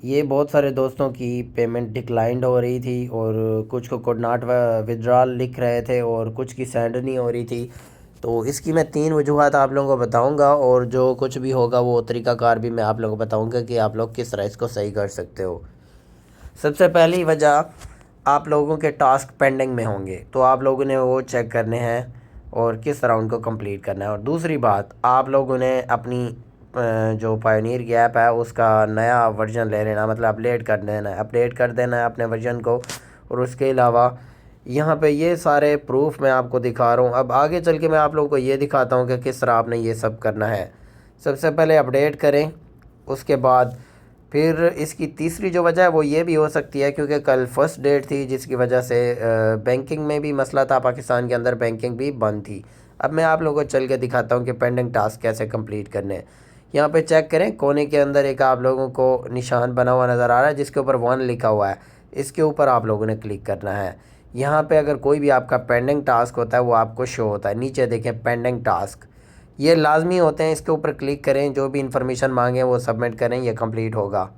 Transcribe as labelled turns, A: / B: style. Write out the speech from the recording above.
A: ये बहुत सारे दोस्तों की पेमेंट डिक्लाइंड हो रही थी और कुछ को कुड नॉट विड्रॉल लिख रहे थे और कुछ की सेंड नहीं हो रही थी। तो इसकी मैं 3 वजूहत आप लोगों को बताऊंगा और जो कुछ भी होगा वो तरीक़ाकार भी मैं आप लोगों को बताऊंगा कि आप लोग किस तरह इसको सही कर सकते हो। सबसे पहली वजह, आप लोगों के टास्क पेंडिंग में होंगे तो आप लोगों ने वो चेक करने हैं और किस तरह उनको कंप्लीट करना है। और दूसरी बात, आप लोगों ने अपनी जो पायोनियर की ऐप है उसका नया वर्जन ले लेना, मतलब अपडेट कर देना है अपने वर्जन को। और उसके अलावा यहाँ पे ये सारे प्रूफ मैं आपको दिखा रहा हूँ। अब आगे चल के मैं आप लोगों को ये दिखाता हूँ कि किस तरह आपने ये सब करना है। सबसे पहले अपडेट करें, उसके बाद फिर इसकी तीसरी जो वजह है वो ये भी हो सकती है क्योंकि कल फर्स्ट डेट थी जिसकी वजह से बैंकिंग में भी मसला था, पाकिस्तान के अंदर बैंकिंग भी बंद थी। अब मैं आप लोगों को चल के दिखाता हूँ कि पेंडिंग टास्क कैसे कंप्लीट करने हैं। यहाँ पे चेक करें, कोने के अंदर एक आप लोगों को निशान बना हुआ नज़र आ रहा है जिसके ऊपर 1 लिखा हुआ है। इसके ऊपर आप लोगों ने क्लिक करना है। यहाँ पे अगर कोई भी आपका पेंडिंग टास्क होता है वो आपको शो होता है। नीचे देखें पेंडिंग टास्क, ये लाजमी होते हैं, इसके ऊपर क्लिक करें, जो भी इंफॉर्मेशन मांगे वो सबमिट करें, ये कंप्लीट होगा।